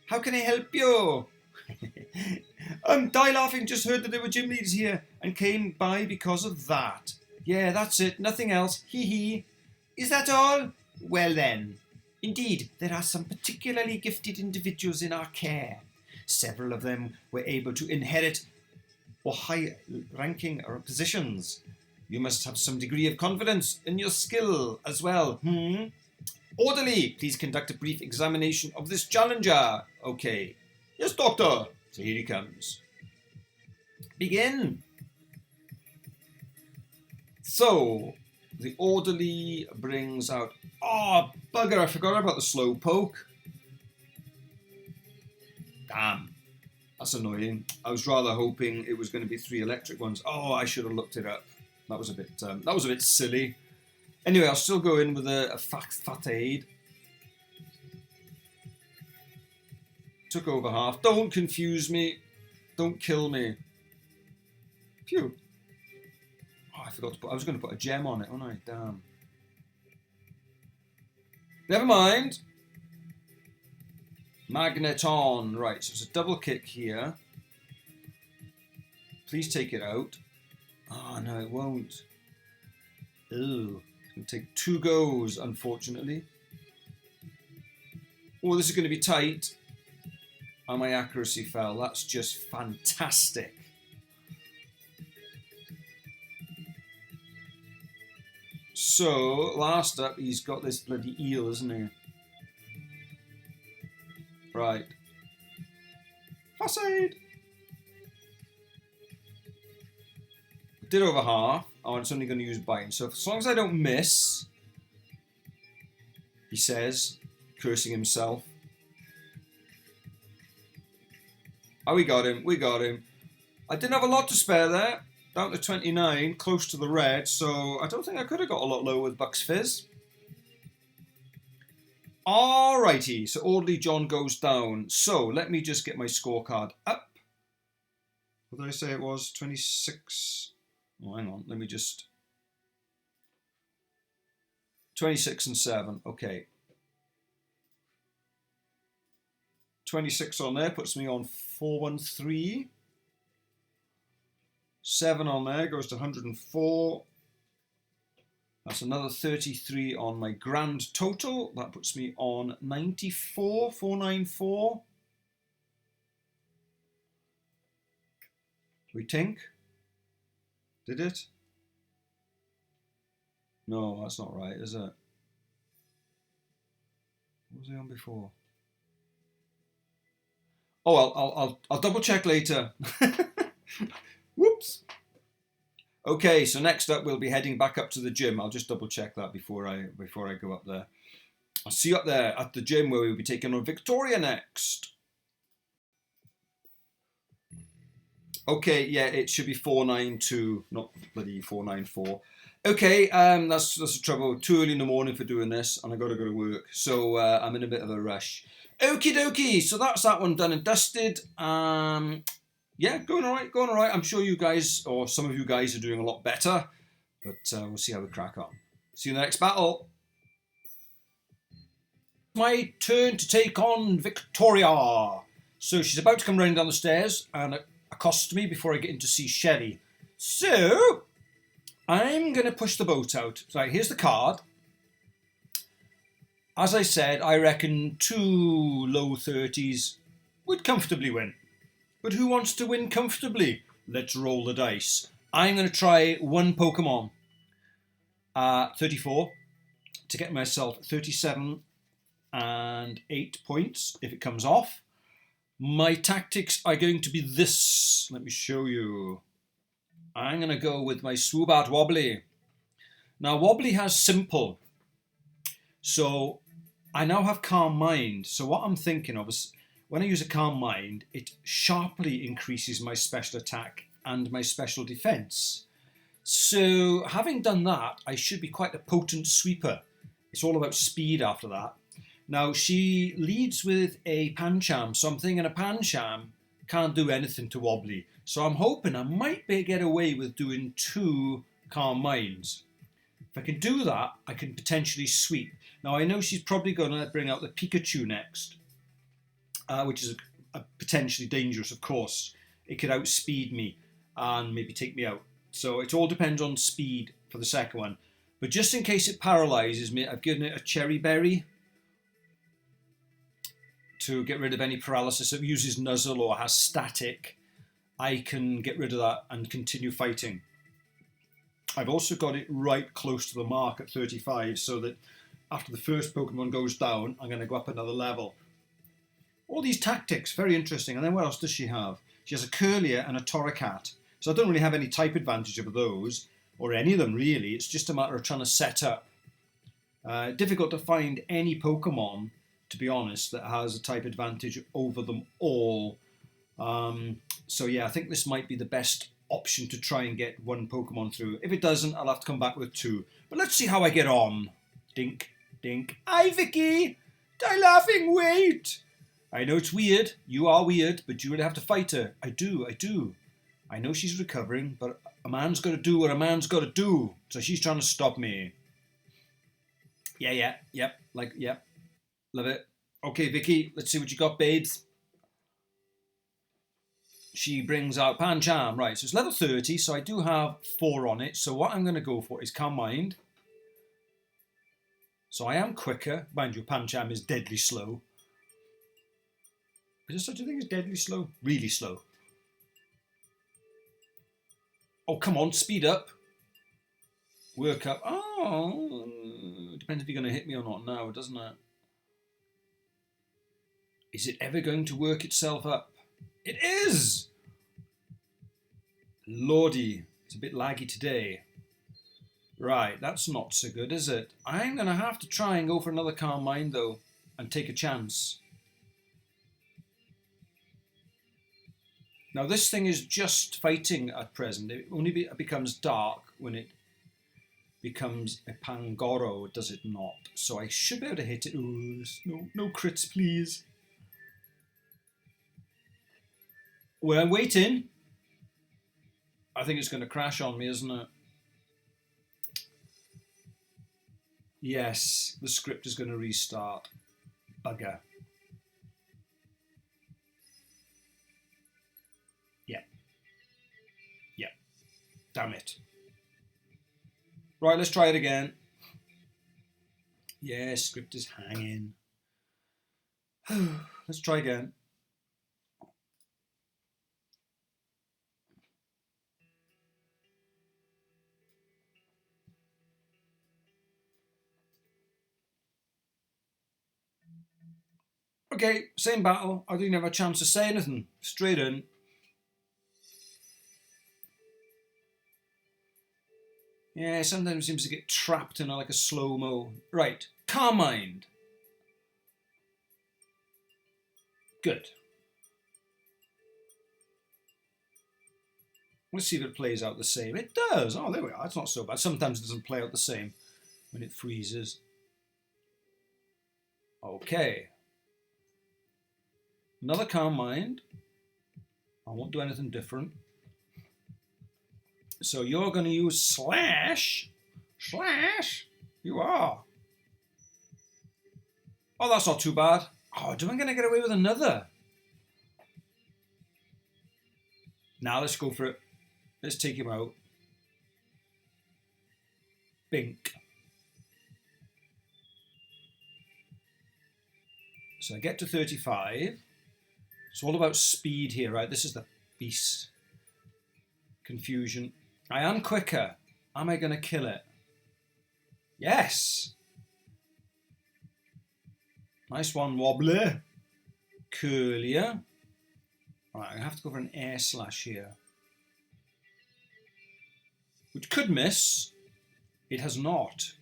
D: How can I help you? Die Laughing just heard that there were gym leaders here and came by because of that. Yeah, that's it, nothing else. Hee hee. Is that all? Well then, Indeed, there are some particularly gifted individuals in our care. Several of them were able to inherit or high-ranking positions. You must have some degree of confidence in your skill as well. Orderly, please conduct a brief examination of this challenger. Okay.
A: Yes, Doctor. So here he comes.
D: Begin.
A: So, the orderly brings out... Oh, bugger, I forgot about the slow poke. Damn. That's annoying. I was rather hoping it was going to be 3 electric ones. Oh, I should have looked it up. That was a bit silly. Anyway, I'll still go in with a fat aid. Took over half. Don't confuse me. Don't kill me. Phew. Oh, I forgot to put... I was going to put a gem on it, wasn't I? Damn. Never mind. Magneton. Right, so it's a double kick here. Please take it out. Oh, no, it won't. Ew. It's going to take 2 goes, unfortunately. Oh, this is going to be tight. And my accuracy fell. That's just fantastic. So, last up, he's got this bloody eel, isn't he? Right. Facade! Did over half. Oh, it's only going to use bind. So, as long as I don't miss, he says, cursing himself. Oh, we got him. We got him. I didn't have a lot to spare there. Down to 29, close to the red, so I don't think I could have got a lot lower with Bucks Fizz. Alrighty, so Orderly John goes down. So, let me just get my scorecard up. What did I say it was? 26? Oh, hang on, let me just... 26 and 7, okay. 26 on there puts me on 413. 7 on there goes to 104. That's another 33 on my grand total. That puts me on 94, 494. We think? Did it? No, that's not right, is it? What was I on before? Oh, I'll double check later. Whoops. Okay, so next up we'll be heading back up to the gym. I'll just double check that before I go up there. I'll see you up there at the gym where we'll be taking on Victoria next. Okay, yeah, it should be 492, not bloody 494. Okay, that's the trouble. Too early in the morning for doing this, and I got to go to work, so I'm in a bit of a rush. Okie dokie, so that's that one done and dusted. Yeah, going all right. I'm sure you guys, or some of you guys, are doing a lot better. But we'll see how we crack on. See you in the next battle. My turn to take on Victoria. So she's about to come running down the stairs and accost me before I get in to see Sherry. So, I'm going to push the boat out. So here's the card. As I said, I reckon 2 low 30s would comfortably win. But who wants to win comfortably? Let's roll the dice. I'm going to try 1 Pokemon. 34 to get myself 37 and 8 points if it comes off. My tactics are going to be this. Let me show you. I'm going to go with my Swoobat Wobbly. Now, Wobbly has Simple. So, I now have Calm Mind. So what I'm thinking of is, when I use a Calm Mind, it sharply increases my special attack and my special defense. So, having done that, I should be quite a potent sweeper. It's all about speed after that. Now, she leads with a Pancham, so I'm thinking a Pancham can't do anything to Wobbly. So I'm hoping I might be able to get away with doing 2 Calm Minds. If I can do that, I can potentially sweep. Now, I know she's probably going to bring out the Pikachu next. Which is potentially dangerous, of course. It could outspeed me and maybe take me out. So it all depends on speed for the second one. But just in case it paralyzes me, I've given it a Cherry Berry to get rid of any paralysis. If it uses nuzzle or has static, I can get rid of that and continue fighting. I've also got it right close to the mark at 35, so that after the first Pokemon goes down, I'm going to go up another level. All these tactics, very interesting. And then what else does she have? She has a Curlier and a Torracat. So I don't really have any type advantage over those, or any of them really. It's just a matter of trying to set up. Difficult to find any Pokemon, to be honest, that has a type advantage over them all. So yeah, I think this might be the best option to try and get one Pokemon through. If it doesn't, I'll have to come back with 2. But let's see how I get on. Dink, dink. Hi, Vicky! Die laughing, wait! I know it's weird. You are weird, but you really have to fight her. I do. I know she's recovering, but a man's got to do what a man's got to do. So she's trying to stop me. Yep. Love it. Okay, Vicky, let's see what you got, babes. She brings out Pancham. Right, so it's level 30, so I do have 4 on it. So what I'm going to go for is Calm Mind. So I am quicker. Mind you, Pancham is deadly slow. Is there such a thing as deadly slow? Really slow. Oh, come on, speed up. Work up. Oh, depends if you're going to hit me or not now, doesn't it? Is it ever going to work itself up? It is! Lordy, it's a bit laggy today. Right, that's not so good, is it? I'm going to have to try and go for another Calm Mind, though, and take a chance. Now, this thing is just fighting at present. It only becomes dark when it becomes a Pangoro, does it not? So I should be able to hit it. Ooh, no crits, please. Well, I'm waiting. I think it's going to crash on me, isn't it? Yes, the script is going to restart. Bugger. Yeah. Damn it. Right, let's try it again. Yeah, script is hanging. Let's try again. Okay, same battle. I didn't have a chance to say anything. Straight in. Yeah, sometimes it seems to get trapped in like a slow-mo. Right, Calm Mind. Good. Let's see if it plays out the same. It does. Oh, there we are. It's not so bad. Sometimes it doesn't play out the same when it freezes. Okay. Another Calm Mind. I won't do anything different. So you're going to use Slash. Slash. You are. Oh, that's not too bad. Oh, am I going to get away with another? Now let's go for it. Let's take him out. Bink. So I get to 35. It's all about speed here, right? This is the beast. Confusion. I am quicker. Am I going to kill it? Yes. Nice one, Wobbler. Curlier. Right, I have to go for an Air Slash here. Which could miss. It has not.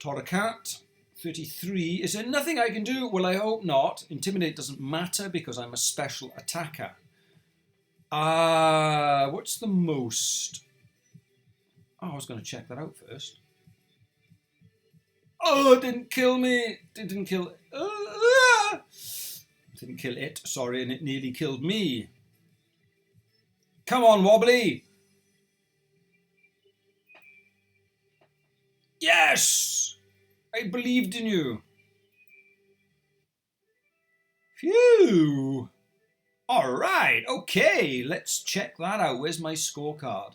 A: Torracat. 33. Is there nothing I can do? Well, I hope not. Intimidate doesn't matter because I'm a special attacker. What's the most? Oh, I was going to check that out first. Oh, it didn't kill me. Didn't kill it, sorry, and it nearly killed me. Come on, Wobbly. Yes! I believed in you. Phew. All right, okay, let's check that out. Where's my scorecard?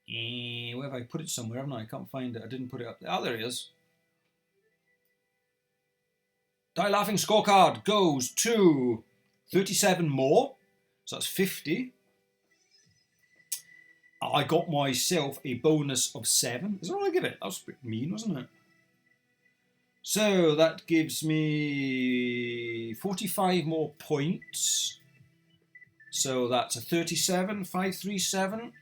A: Where have I put it somewhere, haven't I? I can't find it. I didn't put it up there. Oh, there it is. Die Laughing scorecard goes to 37 more. So that's 50. I got myself a bonus of 7. Is that all I give it? That was a bit mean, wasn't it? So that gives me 45 more points. So that's a 37, 537.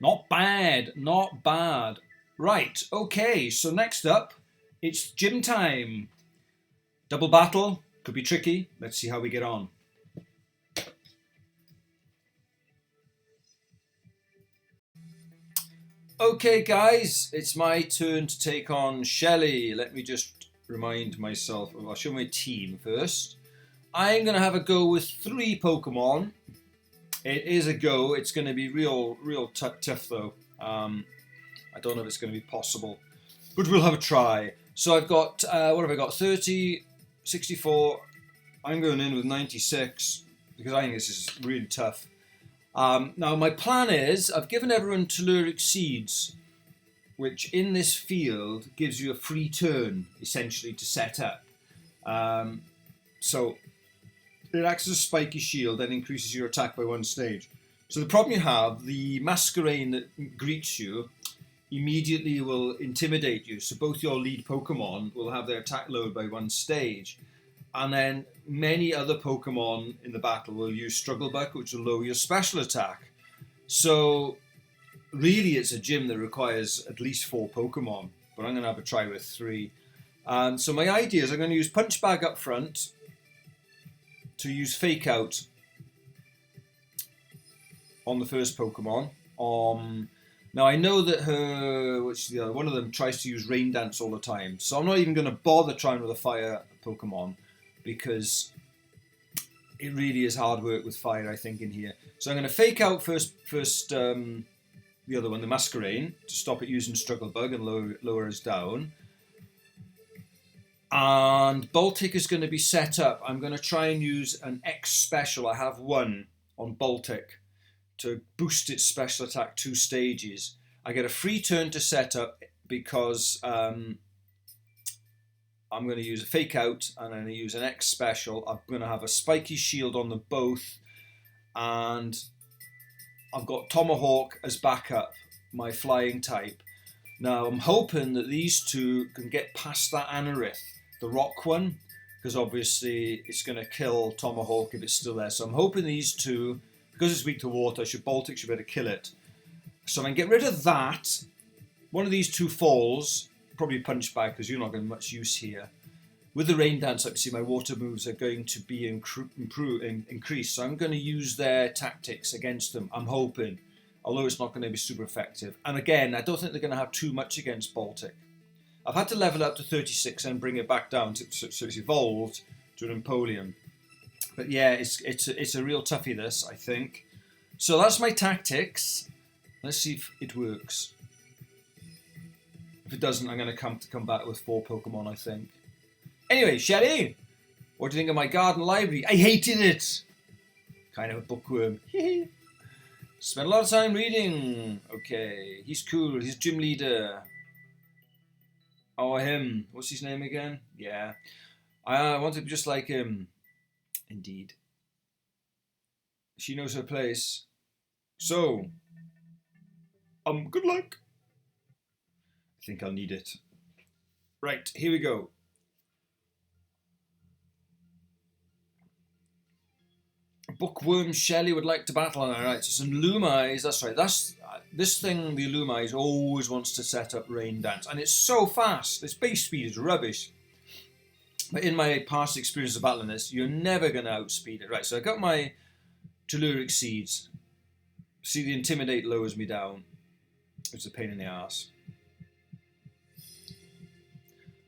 A: Not bad, not bad. Right, okay, so next up, it's gym time. Double battle, could be tricky. Let's see how we get on. Okay guys, it's my turn to take on Shelley. Let me just remind myself, I'll show my team first. I'm going to have a go with 3 Pokemon. It is a go, it's going to be real tough though. I don't know if it's going to be possible, but we'll have a try. So I've got, what have I got, 30, 64, I'm going in with 96, because I think this is really tough. Now my plan is, I've given everyone Telluric Seeds, which in this field gives you a free turn, essentially, to set up. So it acts as a spiky shield and increases your attack by 1 stage. So the problem you have, the Masquerain that greets you immediately will intimidate you. So both your lead Pokemon will have their attack lowered by 1 stage. And then many other Pokemon in the battle will use Struggle Buck, which will lower your special attack. So really it's a gym that requires at least 4 Pokemon, but I'm going to have a try with 3. And so my idea is I'm going to use Punch Bag up front to use Fake Out on the first Pokemon. Now I know that one of them tries to use Rain Dance all the time, so I'm not even going to bother trying with a fire Pokemon, because it really is hard work with fire, I think, in here. So I'm going to Fake Out first the other one, the Masquerain, to stop it using Struggle Bug and lower us down. And Baltic is going to be set up. I'm going to try and use an X special. I have one on Baltic to boost its special attack 2 stages. I get a free turn to set up because I'm going to use a Fake Out and I'm going to use an X special. I'm going to have a spiky shield on them both, and I've got Tomahawk as backup, my flying type. Now I'm hoping that these 2 can get past that Anorith, the rock one, because obviously it's going to kill Tomahawk if it's still there. So I'm hoping these 2, because it's weak to water, Baltic should be able to kill it. So I can get rid of that. One of these 2 falls, probably Punch Bag, because you're not going to much use here. With the Rain Dance, obviously my water moves are going to be increased, so I'm going to use their tactics against them, I'm hoping, although it's not going to be super effective. And again, I don't think they're going to have too much against Baltic. I've had to level up to 36 and bring it back down, so it's evolved to an Empoleon. But yeah, it's a real toughie, this, I think. So that's my tactics. Let's see if it works. If it doesn't, I'm going to come back with 4 Pokemon, I think. Anyway, Shelley, what do you think of my garden library? I hated it. Kind of a bookworm. Spent a lot of time reading. Okay, he's cool. He's gym leader. Oh, him. What's his name again? Yeah. I want to be just like him. Indeed. She knows her place. So, good luck. I think I'll need it. Right, here we go. Bookworm Shelley would like to battle. Alright, so some Lumais, that's right. This thing, the Lumais, always wants to set up Rain Dance. And it's so fast. Its base speed is rubbish. But in my past experience of battling this, you're never going to outspeed it. Right, so I got my Telluric Seeds. See, the Intimidate lowers me down. It's a pain in the ass.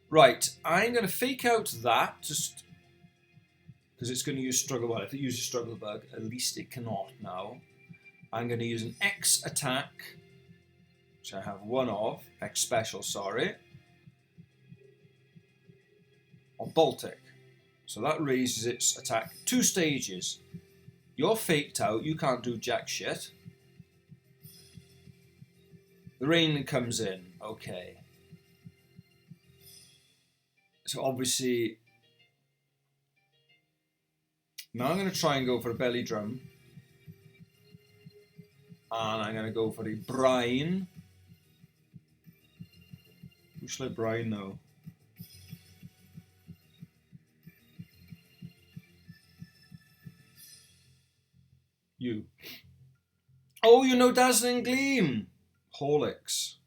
A: Right, I'm going to Fake Out that, just because it's going to use Struggle Bug. If it uses Struggle Bug, at least it cannot now. I'm going to use an X attack, which I have 1 of, X special, sorry, on Baltic. So that raises its attack 2 stages. You're faked out, you can't do jack shit. The rain comes in, okay. So obviously, now I'm going to try and go for a belly drum. And I'm going to go for a brine. Who shall I brine now? You. Oh, you know Dazzling Gleam. Horlicks.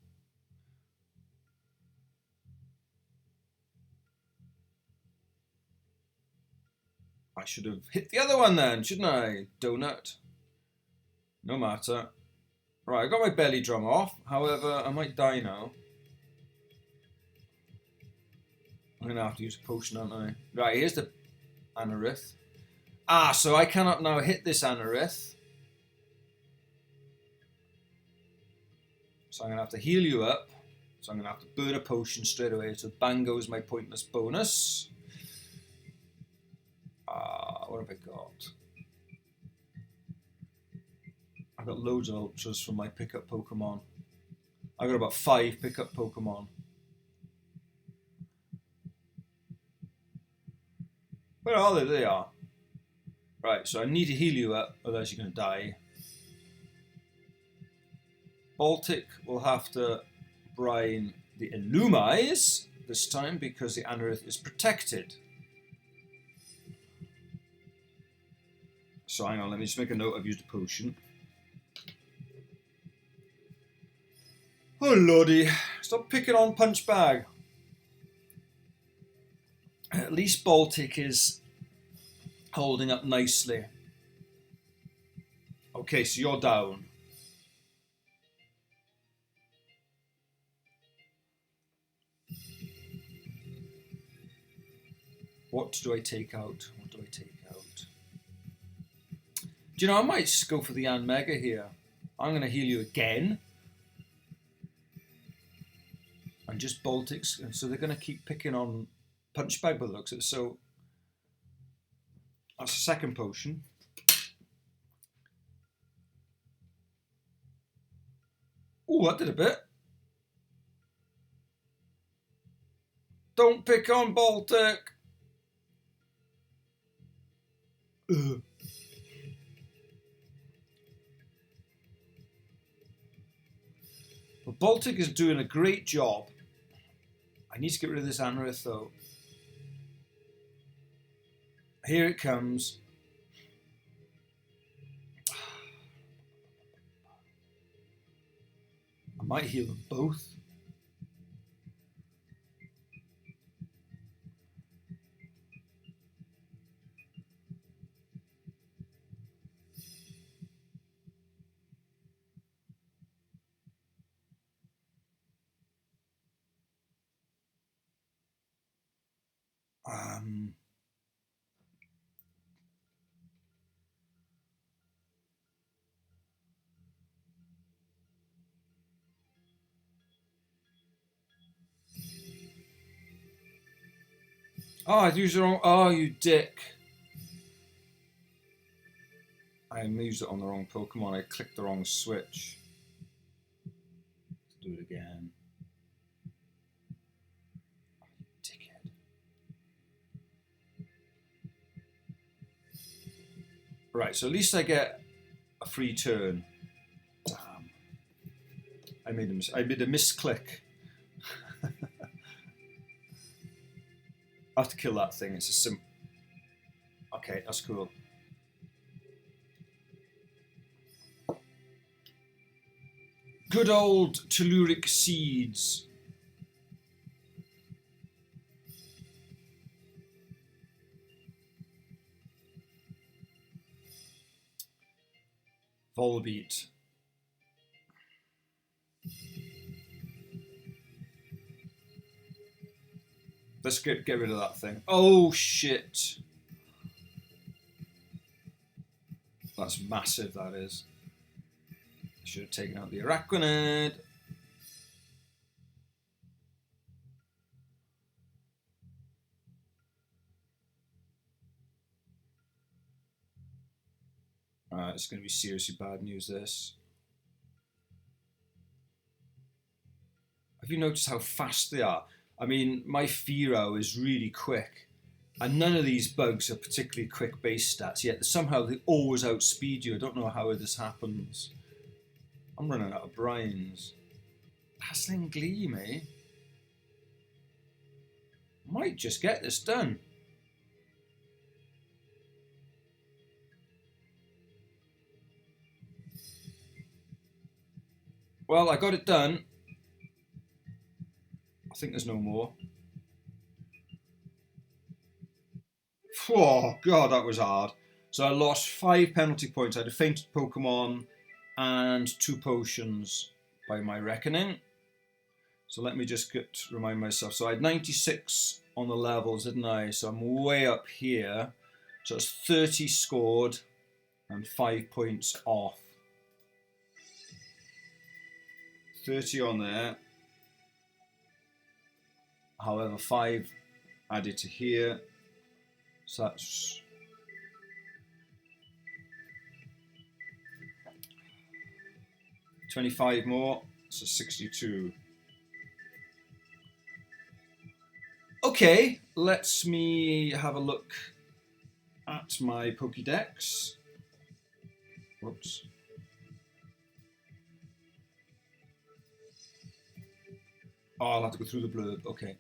A: I should have hit the other one then, shouldn't I? Donut. No matter. Right, I got my belly drum off. However, I might die now. I'm going to have to use a potion, aren't I? Right, here's the Anorith. Ah, so I cannot now hit this Anorith. So I'm going to have to heal you up. So I'm going to have to burn a potion straight away. So bang goes my pointless bonus. What have I got? I've got loads of ultras from my pickup Pokemon. I've got about 5 pickup Pokemon. Where are they? There they are. Right, so I need to heal you up, otherwise you're going to die. Baltic will have to brine the Illumise this time because the Anorith is protected. So hang on, let me just make a note. I've used a potion. Oh lordy, stop picking on Punch Bag. At least Baltic is holding up nicely. Okay, so you're down. What do I take out? What do I take out? Do you know, I might just go for the Mega here. I'm going to heal you again. And just Baltics. So they're going to keep picking on Punch Bag by the looks of it. So that's a second potion. Oh, that did a bit. Don't pick on Baltic. Ugh. But Baltic is doing a great job. I need to get rid of this Anorith though. Here it comes. I might heal them both. Oh, I used the wrong. Oh, you dick. I used it on the wrong Pokemon. I clicked the wrong switch. Let's do it again. Dickhead. Right, so at least I get a free turn. Damn. I made a misclick. I have to kill that thing. It's a sim. Okay, that's cool. Good old telluric seeds. Volbeat. Let's get rid of that thing. Oh shit. That's massive, that is. Should have taken out the Araquanid. It's going to be seriously bad news, this. Have you noticed how fast they are? I mean, my Firo is really quick, and none of these bugs are particularly quick base stats, yet somehow they always outspeed you. I don't know how this happens. I'm running out of brines. Hassling Gleam, eh? Might just get this done. Well, I got it done. I think there's no more. Oh, God, that was hard. So I lost 5 penalty points. I had a fainted Pokemon and 2 potions by my reckoning. So let me just remind myself. So I had 96 on the levels, didn't I? So I'm way up here. So it's 30 scored and 5 points off. 30 on there. However, 5 added to here. So that's 25 more. So 62. Okay, let's me have a look at my Pokédex. Whoops. Oh, I'll have to go through the blurb. Okay.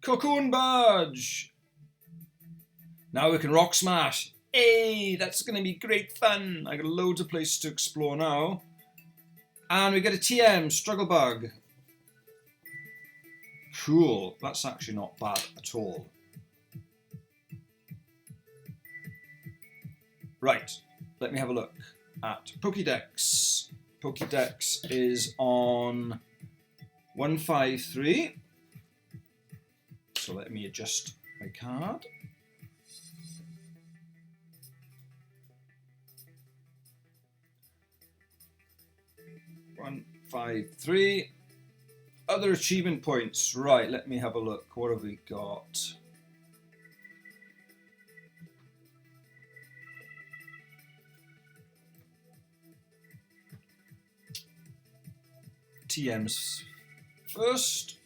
A: Cocoon Badge! Now we can rock smash. Hey, that's going to be great fun. I got loads of places to explore now. And we get a TM, Struggle Bug. Cool. That's actually not bad at all. Right. Let me have a look at Pokédex. Pokédex is on 153. So let me adjust my card. One, 5, 3. Other achievement points. Right, let me have a look. What have we got? TMs first.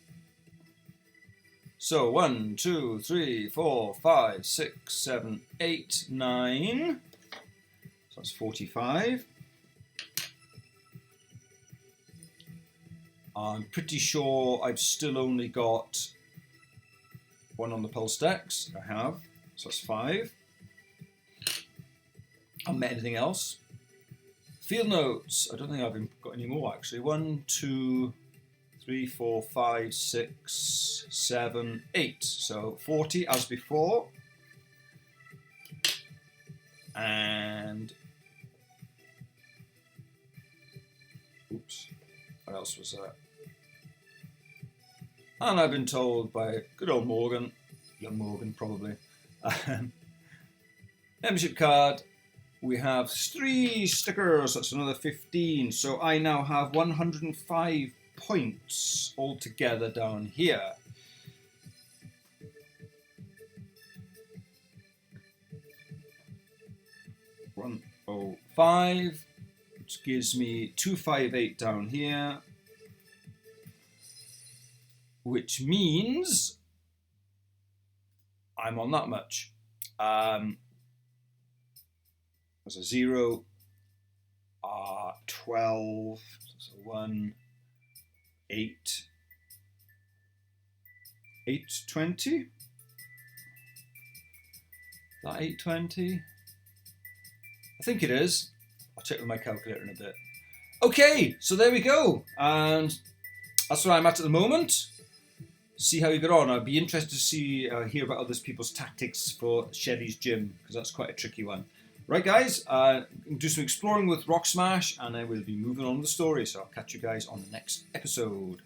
A: So 1, 2, 3, 4, 5, 6, 7, 8, 9. So that's 45. I'm pretty sure I've still only got 1 on the pulse dex. I have. So that's 5. I haven't met anything else. Field notes. I don't think I've got any more actually. 1, 2, 3, 4, 5, 6, 7, 8. So 40 as before. And oops. What else was that? And I've been told by good old Morgan, young Morgan probably, membership card, we have 3 stickers, that's another 15, so I now have 105 points altogether down here. $105, which gives me 258 down here, which means I'm on that much. There's a 0, 12, so 1, 8, 820. Is that 820? I think it is. I'll check with my calculator in a bit. Okay, so there we go. And that's where I'm at the moment. See how you get on. I'd be interested to hear about other people's tactics for Sherry's gym, because that's quite a tricky one. Right, guys, do some exploring with Rock Smash, and then we'll be moving on with the story. So I'll catch you guys on the next episode.